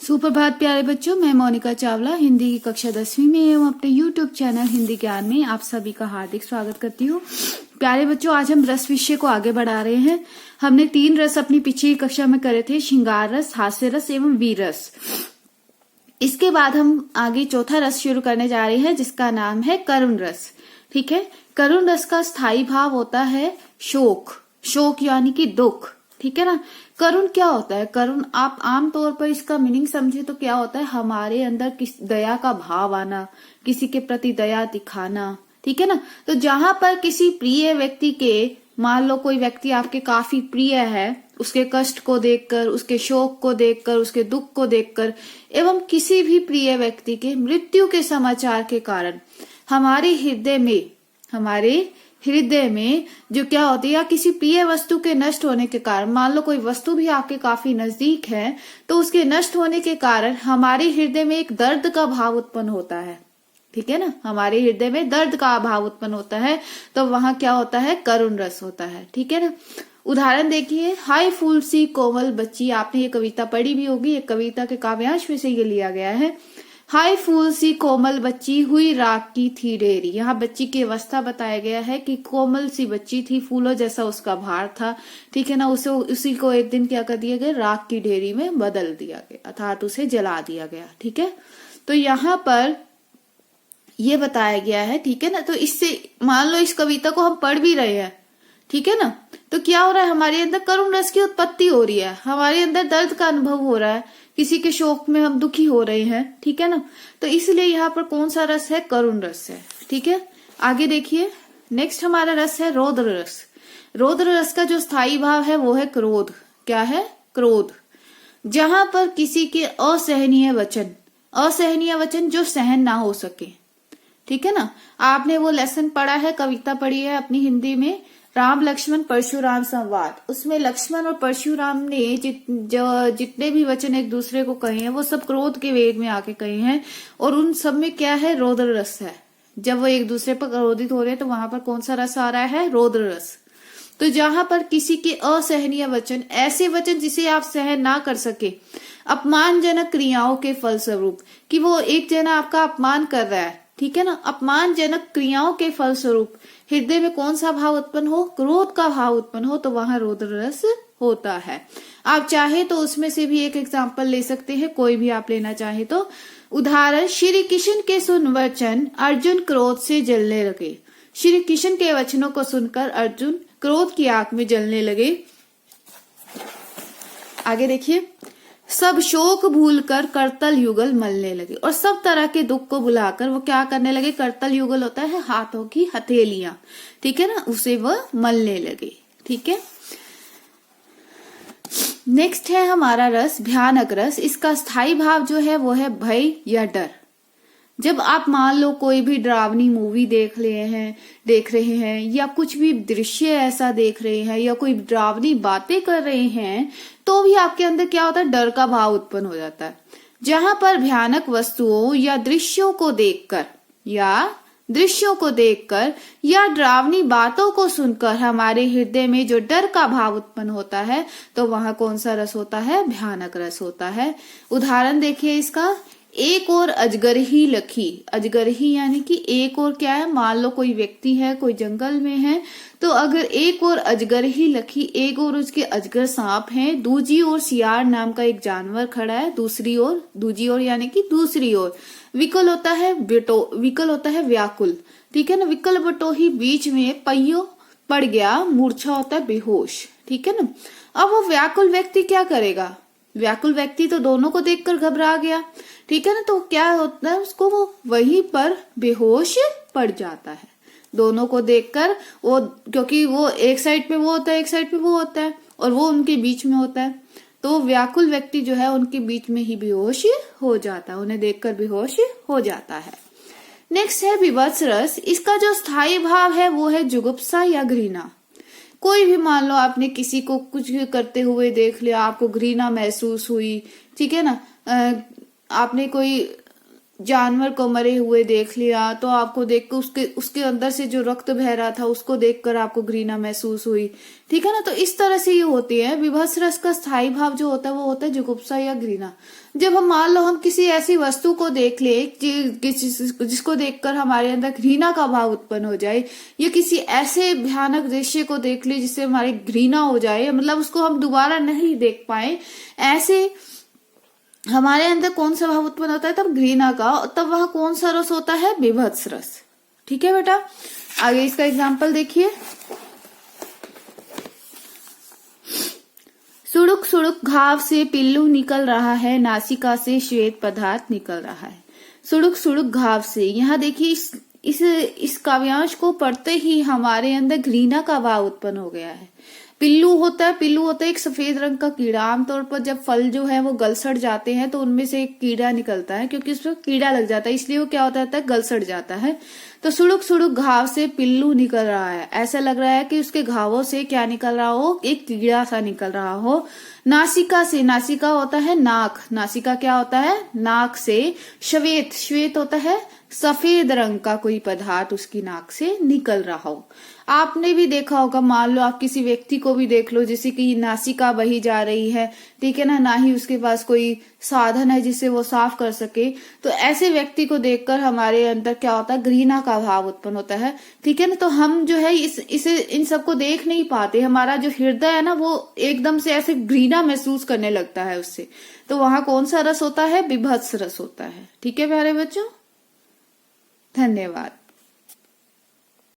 सुप्रभात प्यारे बच्चों, मैं मोनिका चावला हिंदी की कक्षा 10वीं में एवं अपने यूट्यूब चैनल हिंदी ज्ञान में आप सभी का हार्दिक स्वागत करती हूँ। प्यारे बच्चों, आज हम रस विषय को आगे बढ़ा रहे हैं। हमने 3 रस अपनी पिछली कक्षा में करे थे, श्रृंगार रस, हास्य रस एवं वीर रस। इसके बाद हम आगे चौथा रस शुरू करने जा रहे हैं जिसका नाम है करुण रस। ठीक है, करुण रस का स्थायी भाव होता है शोक। शोक यानी कि दुख। ठीक है ना। करुण क्या होता है? करुण आप आमतौर पर इसका मीनिंग समझे तो क्या होता है, हमारे अंदर दया का भाव आना, किसी के प्रति दया दिखाना। ठीक है ना। तो जहां पर किसी प्रिय व्यक्ति के, मान लो कोई व्यक्ति आपके काफी प्रिय है, उसके कष्ट को देखकर, उसके शोक को देखकर, उसके दुख को देखकर एवं किसी भी प्रिय व्यक्ति के मृत्यु के समाचार के कारण हमारे हृदय में जो क्या होती है, या किसी प्रिय वस्तु के नष्ट होने के कारण, मान लो कोई वस्तु भी आपके काफी नजदीक है तो उसके नष्ट होने के कारण हमारे हृदय में एक दर्द का भाव उत्पन्न होता है। ठीक है ना, हमारे हृदय में दर्द का भाव उत्पन्न होता है, तो वहां क्या होता है, करुण रस होता है। ठीक है ना। उदाहरण देखिए, हाय फूल सी कोमल बच्ची। आपने ये कविता पढ़ी भी होगी, एक कविता के काव्यांश में से ये लिया गया है। हाय फूल सी कोमल बच्ची, हुई राख की थी ढेरी। यहाँ बच्ची की अवस्था बताया गया है कि कोमल सी बच्ची थी, फूलों जैसा उसका भार था। ठीक है ना। उसी को एक दिन क्या कर दिया गया, राख की ढेरी में बदल दिया गया, अर्थात उसे जला दिया गया। ठीक है। तो यहाँ पर ये बताया गया है। ठीक है ना। तो इससे मान लो इस कविता को हम पढ़ भी रहे हैं, ठीक है ना, तो क्या हो रहा है, हमारे अंदर करुण रस की उत्पत्ति हो रही है, हमारे अंदर दर्द का अनुभव हो रहा है, किसी के शोक में हम दुखी हो रहे हैं। ठीक है ना। तो इसलिए यहाँ पर कौन सा रस है, करुण रस है। ठीक है। आगे देखिए, नेक्स्ट हमारा रस है रौद्र रस। रौद्र रस का जो स्थायी भाव है वो है क्रोध। क्या है, क्रोध। जहां पर किसी के असहनीय वचन जो सहन ना हो सके। ठीक है ना। आपने वो लेसन पढ़ा है, कविता पढ़ी है अपनी हिंदी में, राम लक्ष्मण परशुराम संवाद। उसमें लक्ष्मण और परशुराम ने जितने भी वचन एक दूसरे को कहे हैं वो सब क्रोध के वेग में आके कहे हैं, और उन सब में क्या है, रौद्र रस है। जब वो एक दूसरे पर क्रोधित हो रहे हैं तो वहां पर कौन सा रस आ रहा है, रौद्र रस। तो जहां पर किसी के असहनीय वचन, ऐसे वचन जिसे आप सहन ना कर सके, अपमानजनक क्रियाओं के फलस्वरूप, कि वो एक जना आपका अपमान कर रहा है, ठीक है ना, अपमानजनक क्रियाओं के फलस्वरूप हृदय में कौन सा भाव उत्पन्न हो, क्रोध का भाव उत्पन्न हो, तो वहां रौद्र रस होता है। आप चाहे तो उसमें से भी एक एग्जांपल ले सकते हैं, कोई भी आप लेना चाहे तो। उदाहरण, श्री कृष्ण के सुन वचन अर्जुन क्रोध से जलने लगे। श्री कृष्ण के वचनों को सुनकर अर्जुन क्रोध की आग में जलने लगे। आगे देखिए, सब शोक भूलकर करतल युगल मलने लगे, और सब तरह के दुख को भुलाकर वो क्या करने लगे, करतल युगल होता है हाथों की हथेलियां, ठीक है ना, उसे वह मलने लगे। ठीक है। नेक्स्ट है हमारा रस भयानक रस। इसका स्थायी भाव जो है वो है भय या डर। जब आप मान लो कोई भी डरावनी मूवी देख रहे हैं या कुछ भी दृश्य ऐसा देख रहे हैं या कोई डरावनी बातें कर रहे हैं, तो भी आपके अंदर क्या होता है, डर का भाव उत्पन्न हो जाता है। जहां पर भयानक वस्तुओं या दृश्यों को देखकर या डरावनी बातों को सुनकर हमारे हृदय में जो डर का भाव उत्पन्न होता है, तो वहां कौन सा रस होता है, भयानक रस होता है। उदाहरण देखिए इसका, एक और अजगर ही लखी। अजगर ही यानी कि एक और क्या है, मान लो कोई व्यक्ति है, कोई जंगल में है, तो अगर एक और अजगर ही लखी, एक और उसके अजगर सांप हैं, दूजी ओर सियार नाम का एक जानवर खड़ा है, दूसरी ओर यानी कि दूसरी ओर विकल होता है व्याकुल। ठीक है ना। विकल बटो ही बीच में पहियो पड़ गया, मूर्छा होता है बेहोश। ठीक है ना। अब वो व्याकुल व्यक्ति क्या करेगा, व्याकुल व्यक्ति तो दोनों को देखकर घबरा गया। ठीक है ना। तो क्या होता है, उसको वो वहीं पर बेहोश पड़ जाता है, दोनों को देखकर वो, क्योंकि वो एक साइड पे वो होता है, एक साइड पे वो होता है, और वो उनके बीच में होता है, तो व्याकुल व्यक्ति जो है उनके बीच में ही बेहोश हो जाता है, उन्हें देखकर बेहोश हो जाता है। नेक्स्ट है विवत्स रस। इसका जो स्थायी भाव है वो है जुगुप्सा या घृणा। कोई भी मान लो आपने किसी को कुछ करते हुए देख लिया, आपको घृणा महसूस हुई, ठीक है ना, आपने कोई जानवर को मरे हुए देख लिया तो आपको देख कर उसके उसके अंदर से जो रक्त बह रहा था उसको देखकर आपको घृणा महसूस हुई, ठीक है ना। तो इस तरह से ये होती है। विभत्स रस का स्थायी भाव जो होता है वो होता है जुगुप्सा या घृणा। जब हम मान लो हम किसी ऐसी वस्तु को देख ले जिसको देखकर हमारे अंदर घृणा का भाव उत्पन्न हो जाए, या किसी ऐसे भयानक दृश्य को देख ले जिससे हमारी घृणा हो जाए, मतलब उसको हम दोबारा नहीं देख पाए, ऐसे हमारे अंदर कौन सा भाव उत्पन्न होता है? तब घृणा का। तब वह कौन सा रस होता है? विभत्स रस। ठीक है बेटा, आगे इसका एग्जाम्पल देखिए। सुड़ुक सुड़ुक घाव से पिल्लू निकल रहा है, नासिका से श्वेत पदार्थ निकल रहा है। सुड़ुक सुड़ुक घाव से, यहाँ देखिए इस काव्यांश को पढ़ते ही हमारे अंदर घृणा का भाव उत्पन्न हो गया है। पिल्लू होता है एक सफेद रंग का कीड़ा। आमतौर पर जब फल जो है वो गलसड़ जाते हैं तो उनमें से एक कीड़ा निकलता है, क्योंकि उसमें कीड़ा लग जाता है, इसलिए वो क्या होता है? गलसड़ जाता है। तो सुड़ुक सुड़ुक घाव से पिल्लू निकल रहा है, ऐसा लग रहा है कि उसके घावों से क्या निकल रहा हो? एक कीड़ा सा निकल रहा हो। नासिका से, नासिका होता है नाक, नासिका क्या होता है? नाक से। श्वेत, श्वेत होता है सफेद रंग का कोई पदार्थ उसकी नाक से निकल रहा हो। आपने भी देखा होगा, मान लो आप किसी व्यक्ति को भी देख लो जिससे कि नासिका बही जा रही है, ठीक है ना ही उसके पास कोई साधन है जिससे वो साफ कर सके, तो ऐसे व्यक्ति को देखकर हमारे अंदर क्या होता है? घृणा का भाव उत्पन्न होता है, ठीक है ना। तो हम जो है इसे इन सबको देख नहीं पाते, हमारा जो हृदय है ना वो एकदम से ऐसे घृणा महसूस करने लगता है उससे। तो वहां कौन सा रस होता है? विभत्स रस होता है। ठीक है प्यारे बच्चों, धन्यवाद।